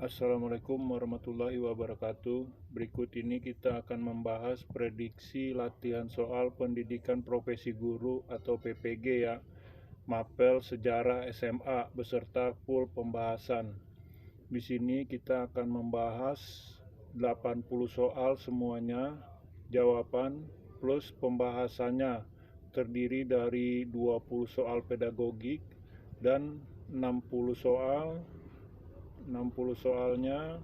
Assalamualaikum warahmatullahi wabarakatuh. Berikut ini kita akan membahas prediksi latihan soal pendidikan profesi guru atau PPG ya, mapel sejarah SMA beserta full pembahasan. Di sini kita akan membahas 80 soal semuanya, jawaban plus pembahasannya terdiri dari 20 soal pedagogik dan 60 soalnya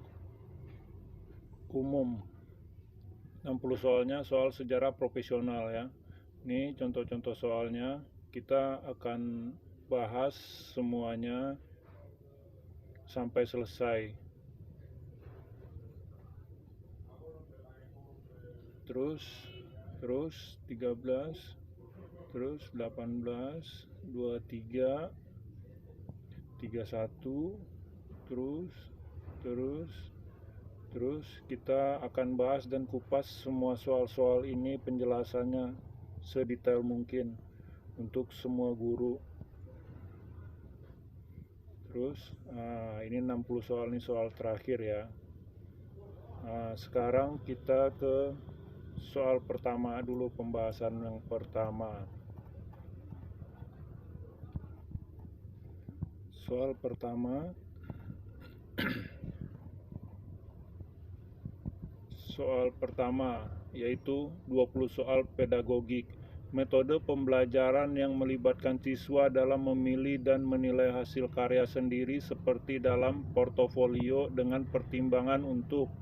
umum. 60 soalnya soal sejarah profesional ya. Ini contoh-contoh soalnya, kita akan bahas semuanya sampai selesai. Terus 13, terus 18, 23, 31, terus kita akan bahas dan kupas semua soal-soal ini, penjelasannya sedetail mungkin untuk semua guru. Terus ini 60 soal, ini soal terakhir ya. Sekarang kita ke soal pertama dulu, pembahasan yang pertama. Soal pertama yaitu 20 soal pedagogik. Metode pembelajaran yang melibatkan siswa dalam memilih dan menilai hasil karya sendiri seperti dalam portofolio dengan pertimbangan untuk.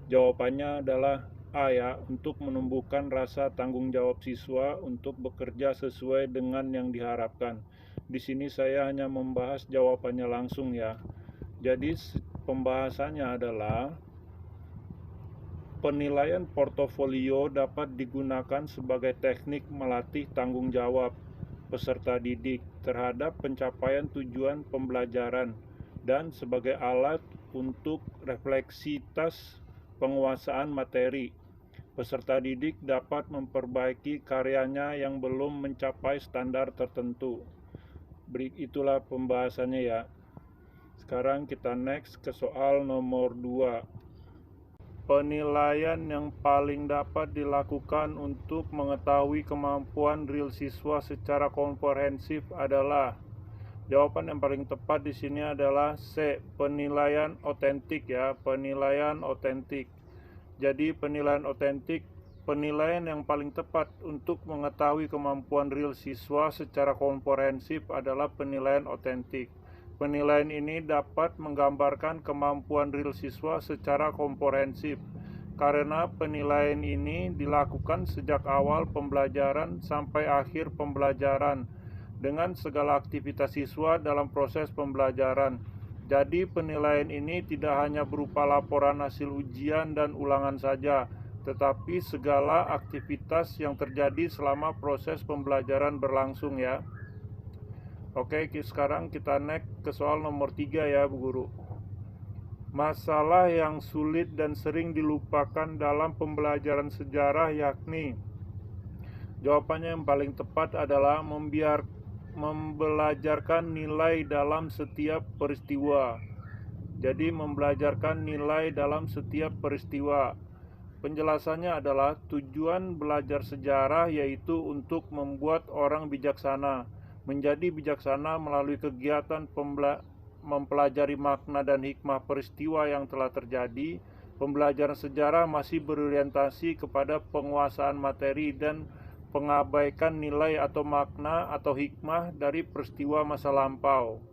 Jawabannya adalah A ya, untuk menumbuhkan rasa tanggung jawab siswa untuk bekerja sesuai dengan yang diharapkan. Di sini saya hanya membahas jawabannya langsung ya. Jadi pembahasannya adalah penilaian portofolio dapat digunakan sebagai teknik melatih tanggung jawab peserta didik terhadap pencapaian tujuan pembelajaran dan sebagai alat untuk refleksitas penguasaan materi. Peserta didik dapat memperbaiki karyanya yang belum mencapai standar tertentu. Itulah pembahasannya ya. Sekarang kita next ke soal nomor 2. Penilaian yang paling dapat dilakukan untuk mengetahui kemampuan real siswa secara komprehensif adalah. Jawaban yang paling tepat di sini adalah C, penilaian otentik ya, penilaian otentik. Jadi penilaian otentik, penilaian yang paling tepat untuk mengetahui kemampuan real siswa secara komprehensif adalah penilaian otentik. Penilaian ini dapat menggambarkan kemampuan real siswa secara komprehensif karena penilaian ini dilakukan sejak awal pembelajaran sampai akhir pembelajaran dengan segala aktivitas siswa dalam proses pembelajaran. Jadi penilaian ini tidak hanya berupa laporan hasil ujian dan ulangan saja, tetapi segala aktivitas yang terjadi selama proses pembelajaran berlangsung ya. Oke, sekarang kita next ke soal nomor 3 ya Bu Guru. Masalah yang sulit dan sering dilupakan dalam pembelajaran sejarah yakni. Jawabannya yang paling tepat adalah membelajarkan nilai dalam setiap peristiwa. Jadi membelajarkan nilai dalam setiap peristiwa. Penjelasannya adalah tujuan belajar sejarah yaitu untuk membuat orang bijaksana. Menjadi bijaksana melalui kegiatan mempelajari makna dan hikmah peristiwa yang telah terjadi. Pembelajaran sejarah masih berorientasi kepada penguasaan materi dan pengabaikan nilai atau makna atau hikmah dari peristiwa masa lampau.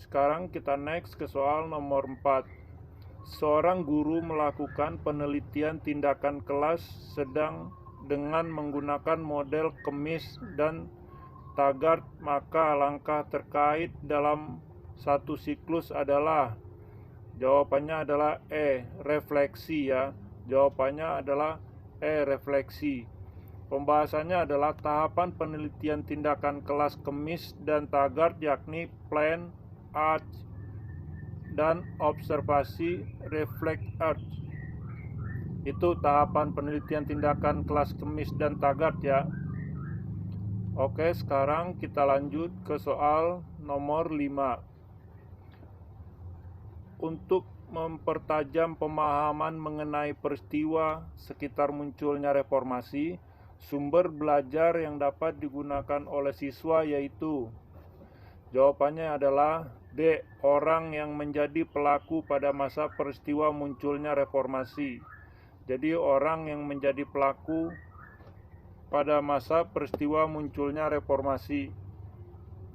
Sekarang kita next ke soal nomor 4. Seorang guru melakukan penelitian tindakan kelas sedang dengan menggunakan model kemis dan taggart, maka langkah terkait dalam satu siklus adalah. Jawabannya adalah E, refleksi ya. Jawabannya adalah refleksi. Pembahasannya adalah tahapan penelitian tindakan kelas kemis dan taggart yakni plan, arch, dan observasi, reflect, arch. Itu tahapan penelitian tindakan kelas kemis dan taggart ya. Oke, sekarang kita lanjut ke soal nomor 5. untuk mempertajam pemahaman mengenai peristiwa sekitar munculnya reformasi, sumber belajar yang dapat digunakan oleh siswa yaitu, jawabannya adalah D. Orang yang menjadi pelaku pada masa peristiwa munculnya reformasi. Jadi orang yang menjadi pelaku pada masa peristiwa munculnya reformasi.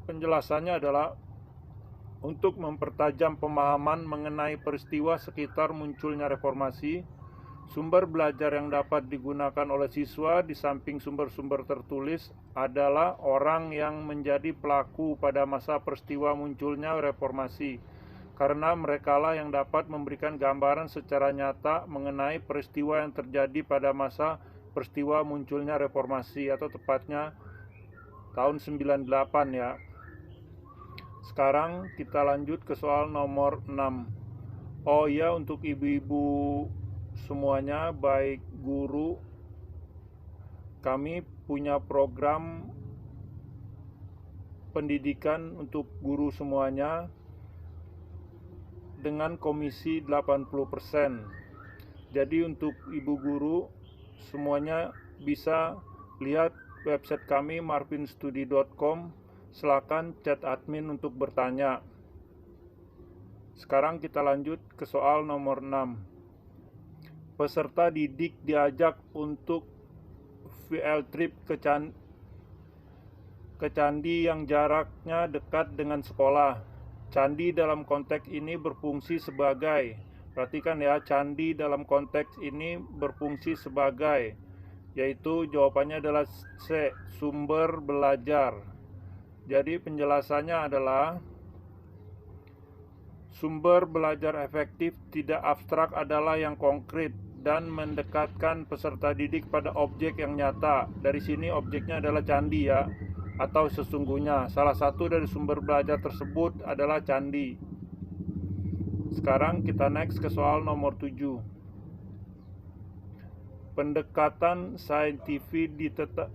Penjelasannya adalah untuk mempertajam pemahaman mengenai peristiwa sekitar munculnya reformasi, sumber belajar yang dapat digunakan oleh siswa di samping sumber-sumber tertulis adalah orang yang menjadi pelaku pada masa peristiwa munculnya reformasi, karena merekalah yang dapat memberikan gambaran secara nyata mengenai peristiwa yang terjadi pada masa peristiwa munculnya reformasi, atau tepatnya tahun 98 ya. Sekarang kita lanjut ke soal nomor 6. Oh ya, untuk ibu-ibu semuanya, baik guru, kami punya program pendidikan untuk guru semuanya dengan komisi 80%. Jadi untuk ibu guru semuanya bisa lihat website kami marvinstudi.com. Silakan chat admin untuk bertanya. Sekarang kita lanjut ke soal nomor 6. Peserta didik diajak untuk field trip ke candi yang jaraknya dekat dengan sekolah. Candi dalam konteks ini berfungsi sebagai, perhatikan ya, candi dalam konteks ini berfungsi sebagai, yaitu jawabannya adalah C. Sumber belajar. Jadi penjelasannya adalah sumber belajar efektif tidak abstrak adalah yang konkret dan mendekatkan peserta didik pada objek yang nyata. Dari sini objeknya adalah candi ya, atau sesungguhnya. Salah satu dari sumber belajar tersebut adalah candi. Sekarang kita next ke soal nomor 7. Pendekatan saintifik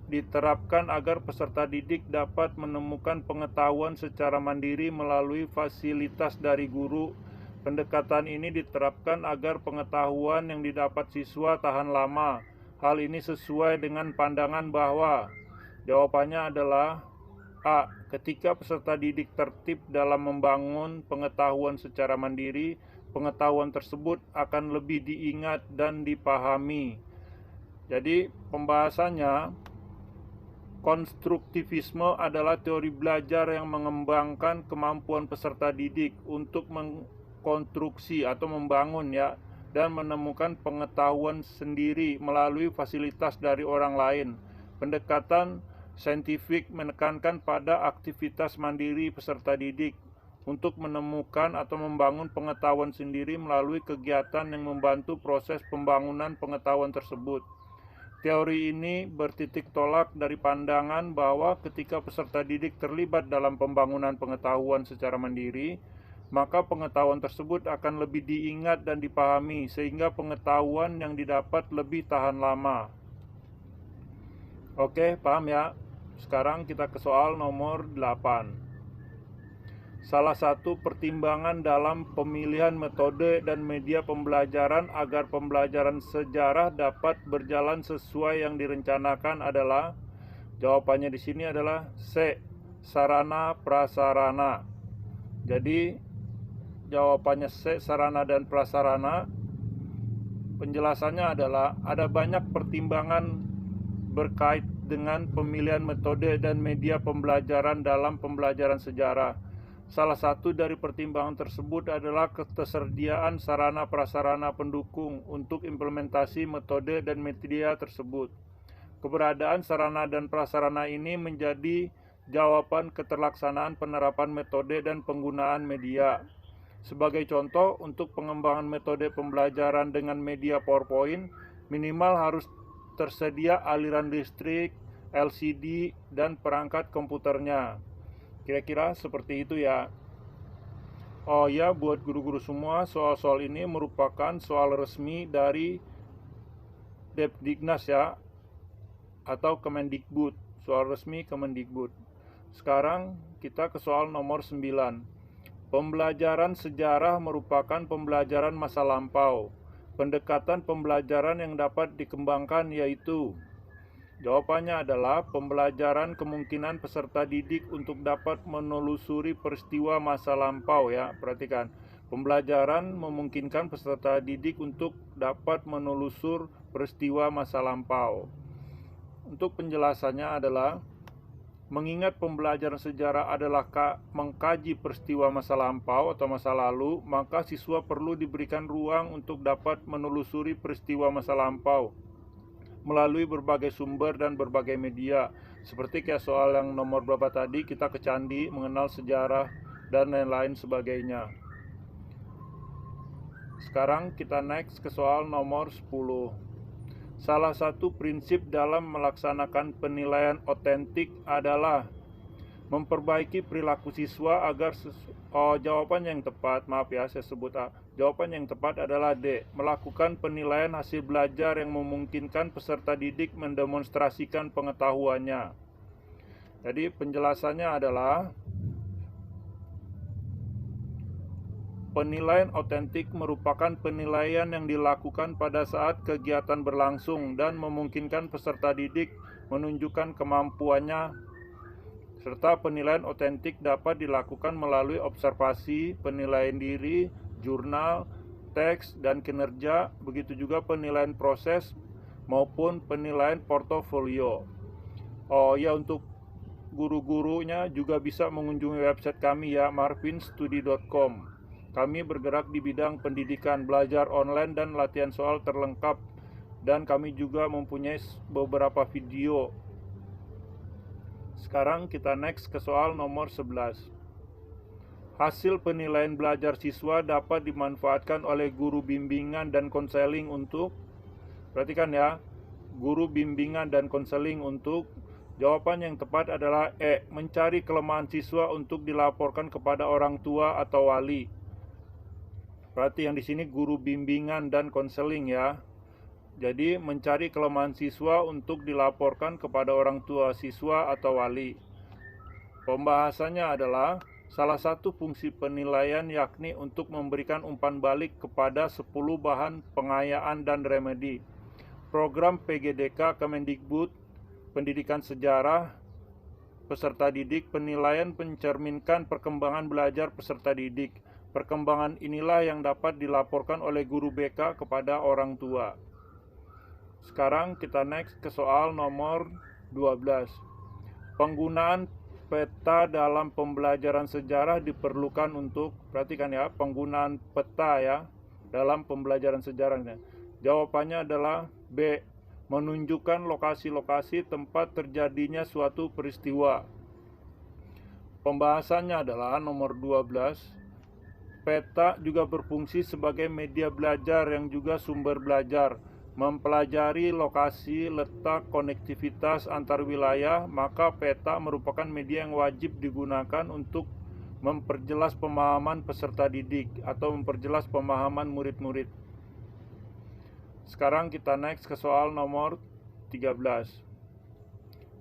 diterapkan agar peserta didik dapat menemukan pengetahuan secara mandiri melalui fasilitas dari guru. Pendekatan ini diterapkan agar pengetahuan yang didapat siswa tahan lama. Hal ini sesuai dengan pandangan bahwa, jawabannya adalah A. Ketika peserta didik tertib dalam membangun pengetahuan secara mandiri, pengetahuan tersebut akan lebih diingat dan dipahami. Jadi pembahasannya, konstruktivisme adalah teori belajar yang mengembangkan kemampuan peserta didik untuk mengkonstruksi atau membangun ya, dan menemukan pengetahuan sendiri melalui fasilitas dari orang lain. Pendekatan saintifik menekankan pada aktivitas mandiri peserta didik untuk menemukan atau membangun pengetahuan sendiri melalui kegiatan yang membantu proses pembangunan pengetahuan tersebut. Teori ini bertitik tolak dari pandangan bahwa ketika peserta didik terlibat dalam pembangunan pengetahuan secara mandiri, maka pengetahuan tersebut akan lebih diingat dan dipahami, sehingga pengetahuan yang didapat lebih tahan lama. Oke, paham ya? Sekarang kita ke soal nomor 8. Salah satu pertimbangan dalam pemilihan metode dan media pembelajaran agar pembelajaran sejarah dapat berjalan sesuai yang direncanakan adalah, jawabannya di sini adalah C. Sarana prasarana. Jadi jawabannya C. Sarana dan prasarana. Penjelasannya adalah ada banyak pertimbangan berkait dengan pemilihan metode dan media pembelajaran dalam pembelajaran sejarah. Salah satu dari pertimbangan tersebut adalah ketersediaan sarana prasarana pendukung untuk implementasi metode dan media tersebut. Keberadaan sarana dan prasarana ini menjadi jawaban keterlaksanaan penerapan metode dan penggunaan media. Sebagai contoh, untuk pengembangan metode pembelajaran dengan media PowerPoint, minimal harus tersedia aliran listrik, LCD, dan perangkat komputernya. Kira-kira seperti itu ya. Oh ya, buat guru-guru semua, soal-soal ini merupakan soal resmi dari Depdiknas ya, atau Kemendikbud, soal resmi Kemendikbud. Sekarang kita ke soal nomor 9. Pembelajaran sejarah merupakan pembelajaran masa lampau. Pendekatan pembelajaran yang dapat dikembangkan yaitu, jawabannya adalah pembelajaran kemungkinan peserta didik untuk dapat menelusuri peristiwa masa lampau ya. Perhatikan, pembelajaran memungkinkan peserta didik untuk dapat menelusur peristiwa masa lampau. Untuk penjelasannya adalah, mengingat pembelajaran sejarah adalah mengkaji peristiwa masa lampau atau masa lalu, maka siswa perlu diberikan ruang untuk dapat menelusuri peristiwa masa lampau melalui berbagai sumber dan berbagai media. Seperti kayak soal yang nomor berapa tadi, kita ke candi, mengenal sejarah, dan lain-lain sebagainya. Sekarang kita next ke soal nomor 10. Salah satu prinsip dalam melaksanakan penilaian otentik adalah memperbaiki perilaku siswa agar jawaban yang tepat, maaf ya saya sebut A. Jawaban yang tepat adalah D. Melakukan penilaian hasil belajar yang memungkinkan peserta didik mendemonstrasikan pengetahuannya. Jadi penjelasannya adalah, penilaian otentik merupakan penilaian yang dilakukan pada saat kegiatan berlangsung dan memungkinkan peserta didik menunjukkan kemampuannya, serta penilaian otentik dapat dilakukan melalui observasi, penilaian diri, jurnal, teks, dan kinerja, begitu juga penilaian proses maupun penilaian portofolio. Oh ya, untuk guru-gurunya juga bisa mengunjungi website kami ya, marvinstudi.com. Kami bergerak di bidang pendidikan, belajar online dan latihan soal terlengkap, dan kami juga mempunyai beberapa video. Sekarang kita next ke soal nomor 11. Hasil penilaian belajar siswa dapat dimanfaatkan oleh guru bimbingan dan konseling untuk, perhatikan ya, guru bimbingan dan konseling untuk, jawaban yang tepat adalah E. Mencari kelemahan siswa untuk dilaporkan kepada orang tua atau wali. Berarti yang di sini guru bimbingan dan konseling ya. Jadi mencari kelemahan siswa untuk dilaporkan kepada orang tua siswa atau wali. Pembahasannya adalah, salah satu fungsi penilaian yakni untuk memberikan umpan balik kepada 10 bahan pengayaan dan remedi. Program PGDK Kemendikbud, pendidikan sejarah peserta didik, penilaian mencerminkan perkembangan belajar peserta didik. Perkembangan inilah yang dapat dilaporkan oleh guru BK kepada orang tua. Sekarang kita next ke soal nomor 12. Penggunaan peta dalam pembelajaran sejarah diperlukan untuk, perhatikan ya, penggunaan peta ya dalam pembelajaran sejarahnya. Jawabannya adalah B. Menunjukkan lokasi-lokasi tempat terjadinya suatu peristiwa. Pembahasannya adalah nomor 12. Peta juga berfungsi sebagai media belajar yang juga sumber belajar. Mempelajari lokasi, letak, konektivitas antar wilayah, maka peta merupakan media yang wajib digunakan untuk memperjelas pemahaman peserta didik atau memperjelas pemahaman murid-murid. Sekarang kita next ke soal nomor 13.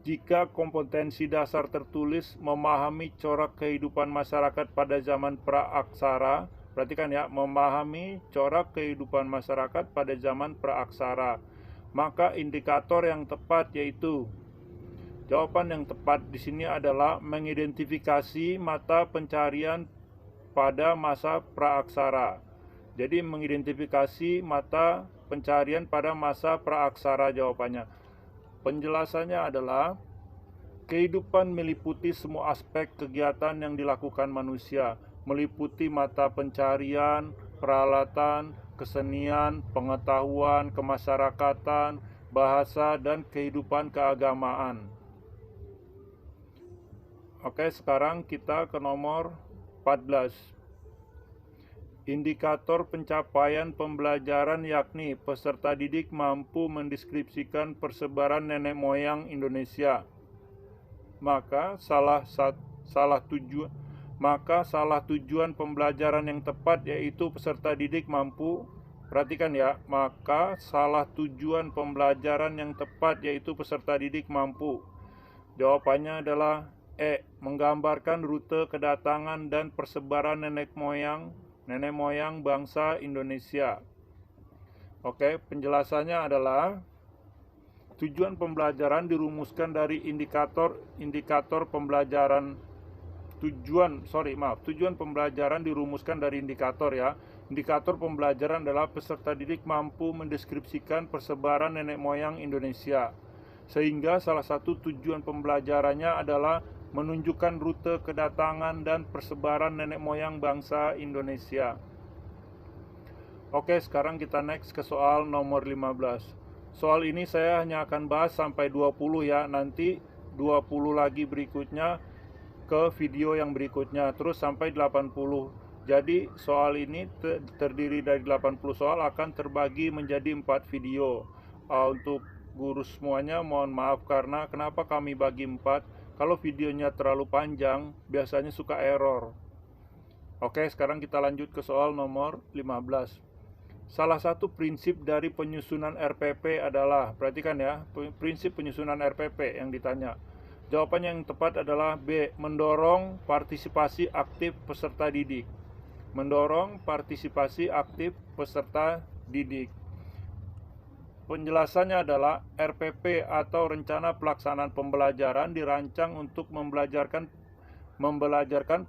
Jika kompetensi dasar tertulis memahami corak kehidupan masyarakat pada zaman praaksara, perhatikan ya, memahami corak kehidupan masyarakat pada zaman praaksara, maka indikator yang tepat yaitu, jawaban yang tepat di sini adalah mengidentifikasi mata pencarian pada masa praaksara. Jadi mengidentifikasi mata pencarian pada masa praaksara jawabannya. Penjelasannya adalah, kehidupan meliputi semua aspek kegiatan yang dilakukan manusia, meliputi mata pencarian, peralatan, kesenian, pengetahuan, kemasyarakatan, bahasa, dan kehidupan keagamaan. Oke, sekarang kita ke nomor 14. Indikator pencapaian pembelajaran yakni peserta didik mampu mendeskripsikan persebaran nenek moyang Indonesia. Maka salah tujuan pembelajaran yang tepat yaitu peserta didik mampu, perhatikan ya, maka salah tujuan pembelajaran yang tepat yaitu peserta didik mampu. Jawabannya adalah Menggambarkan rute kedatangan dan persebaran nenek moyang bangsa Indonesia. Oke, penjelasannya adalah tujuan pembelajaran dirumuskan dari indikator pembelajaran. Tujuan pembelajaran dirumuskan dari indikator ya. Indikator pembelajaran adalah peserta didik mampu mendeskripsikan persebaran nenek moyang Indonesia. Sehingga salah satu tujuan pembelajarannya adalah menunjukkan rute kedatangan dan persebaran nenek moyang bangsa Indonesia. Oke, sekarang kita next ke soal nomor 15. Soal ini saya hanya akan bahas sampai 20 ya. Nanti 20 lagi berikutnya ke video yang berikutnya, terus sampai 80. Jadi soal ini terdiri dari 80 soal, akan terbagi menjadi 4 video. Untuk guru semuanya mohon maaf karena kenapa kami bagi 4. Kalau videonya terlalu panjang biasanya suka error. Oke, sekarang kita lanjut ke soal nomor 15. Salah satu prinsip dari penyusunan RPP adalah, perhatikan ya, prinsip penyusunan RPP yang ditanya. Jawaban yang tepat adalah B. Mendorong partisipasi aktif peserta didik. Mendorong partisipasi aktif peserta didik. Penjelasannya adalah RPP atau Rencana Pelaksanaan Pembelajaran dirancang untuk membelajarkan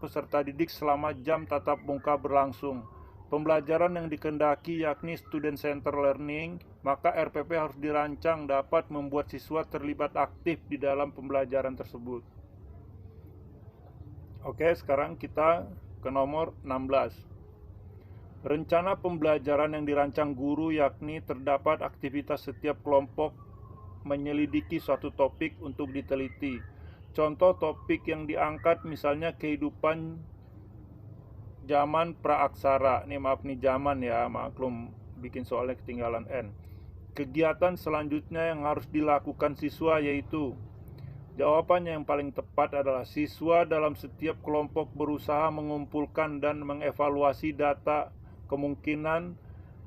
peserta didik selama jam tatap muka berlangsung. Pembelajaran yang dikehendaki yakni student center learning, maka RPP harus dirancang dapat membuat siswa terlibat aktif di dalam pembelajaran tersebut. Oke, sekarang kita ke nomor 16. Rencana pembelajaran yang dirancang guru yakni terdapat aktivitas setiap kelompok menyelidiki suatu topik untuk diteliti. Contoh topik yang diangkat misalnya kehidupan zaman praaksara. Nih zaman ya, maklum bikin soalnya ketinggalan N. Kegiatan selanjutnya yang harus dilakukan siswa yaitu, jawabannya yang paling tepat adalah siswa dalam setiap kelompok berusaha mengumpulkan dan mengevaluasi data, kemungkinan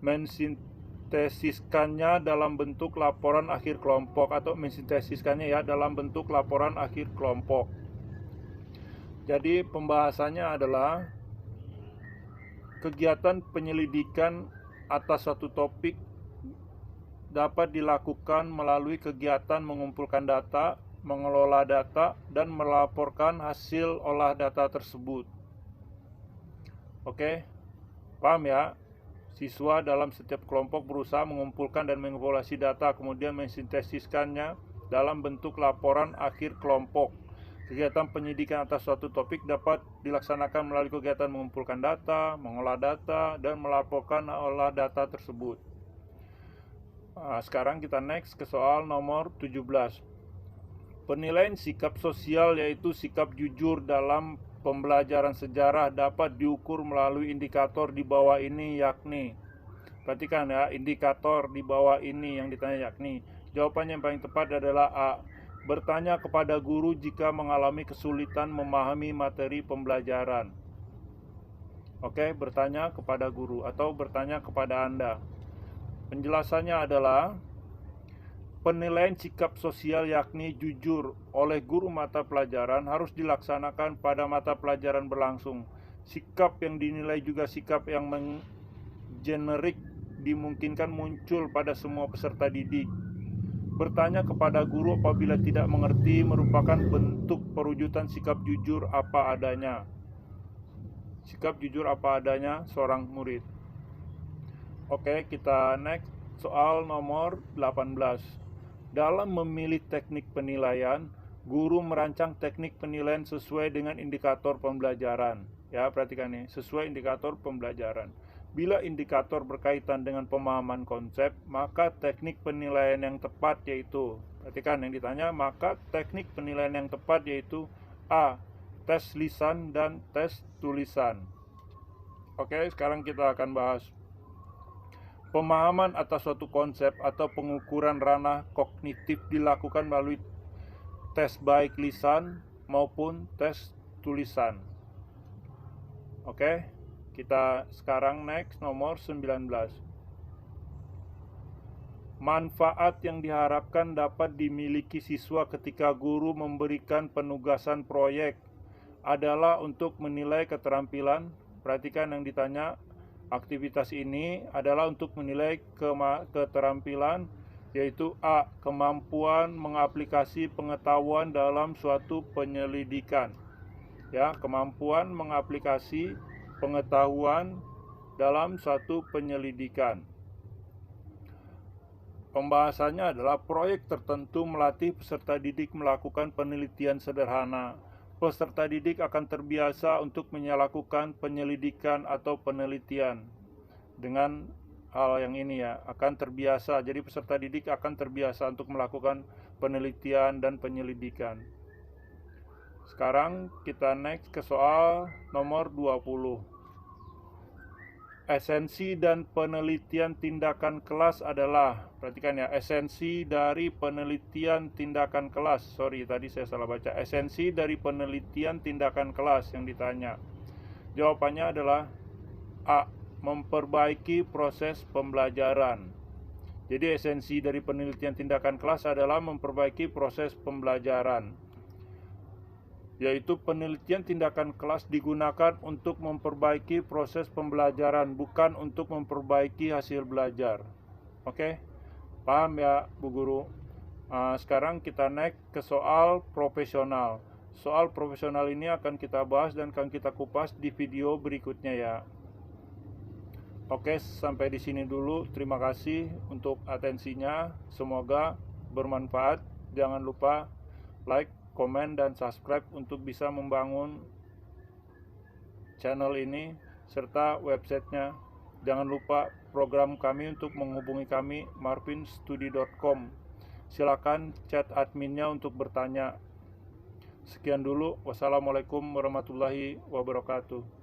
mensintesiskannya dalam bentuk laporan akhir kelompok atau mensintesiskannya ya dalam bentuk laporan akhir kelompok. Jadi pembahasannya adalah kegiatan penyelidikan atas suatu topik dapat dilakukan melalui kegiatan mengumpulkan data, mengelola data, dan melaporkan hasil olah data tersebut. Oke, paham ya? Siswa dalam setiap kelompok berusaha mengumpulkan dan mengevaluasi data, kemudian mensintesiskannya dalam bentuk laporan akhir kelompok. Kegiatan penyidikan atas suatu topik dapat dilaksanakan melalui kegiatan mengumpulkan data, mengolah data, dan melaporkan olah data tersebut. Sekarang kita next ke soal nomor 17. Penilaian sikap sosial yaitu sikap jujur dalam pembelajaran sejarah dapat diukur melalui indikator di bawah ini yakni, perhatikan ya, indikator di bawah ini yang ditanya yakni. Jawabannya yang paling tepat adalah A. Bertanya kepada guru jika mengalami kesulitan memahami materi pembelajaran. Oke, bertanya kepada guru atau bertanya kepada Anda. Penjelasannya adalah penilaian sikap sosial yakni jujur oleh guru mata pelajaran harus dilaksanakan pada mata pelajaran berlangsung. Sikap yang dinilai juga sikap yang generik dimungkinkan muncul pada semua peserta didik. Bertanya kepada guru apabila tidak mengerti merupakan bentuk perwujudan sikap jujur apa adanya. Sikap jujur apa adanya seorang murid. Oke, kita next soal nomor 18. Dalam memilih teknik penilaian, guru merancang teknik penilaian sesuai dengan indikator pembelajaran. Ya, perhatikan nih, sesuai indikator pembelajaran. Bila indikator berkaitan dengan pemahaman konsep, maka teknik penilaian yang tepat yaitu, perhatikan yang ditanya, maka teknik penilaian yang tepat yaitu A. Tes lisan dan tes tulisan. Oke, sekarang kita akan bahas pemahaman atas suatu konsep atau pengukuran ranah kognitif dilakukan melalui tes baik lisan maupun tes tulisan. Oke, kita sekarang next nomor 19. Manfaat yang diharapkan dapat dimiliki siswa ketika guru memberikan penugasan proyek adalah untuk menilai keterampilan. Perhatikan yang ditanya, aktivitas ini adalah untuk menilai keterampilan, yaitu A. Kemampuan mengaplikasi pengetahuan dalam suatu penyelidikan. Ya, kemampuan mengaplikasi pengetahuan dalam suatu penyelidikan. Pembahasannya adalah proyek tertentu melatih peserta didik melakukan penelitian sederhana. Peserta didik akan terbiasa untuk melakukan penyelidikan atau penelitian. Dengan hal yang ini ya, akan terbiasa. Jadi peserta didik akan terbiasa untuk melakukan penelitian dan penyelidikan. Sekarang kita next ke soal nomor 20. Esensi dan penelitian tindakan kelas adalah, perhatikan ya, esensi dari penelitian tindakan kelas. Sorry, tadi saya salah baca. Esensi dari penelitian tindakan kelas yang ditanya. Jawabannya adalah A. Memperbaiki proses pembelajaran. Jadi esensi dari penelitian tindakan kelas adalah memperbaiki proses pembelajaran, yaitu penelitian tindakan kelas digunakan untuk memperbaiki proses pembelajaran, bukan untuk memperbaiki hasil belajar. Oke, paham ya Bu Guru? Sekarang kita naik ke soal profesional. Soal profesional ini akan kita bahas dan akan kita kupas di video berikutnya ya. Oke, sampai di sini dulu. Terima kasih untuk atensinya. Semoga bermanfaat. Jangan lupa like, komen, dan subscribe untuk bisa membangun channel ini serta websitenya. Jangan lupa program kami untuk menghubungi kami marvinstudi.com. Silakan chat adminnya untuk bertanya. Sekian dulu. Wassalamualaikum warahmatullahi wabarakatuh.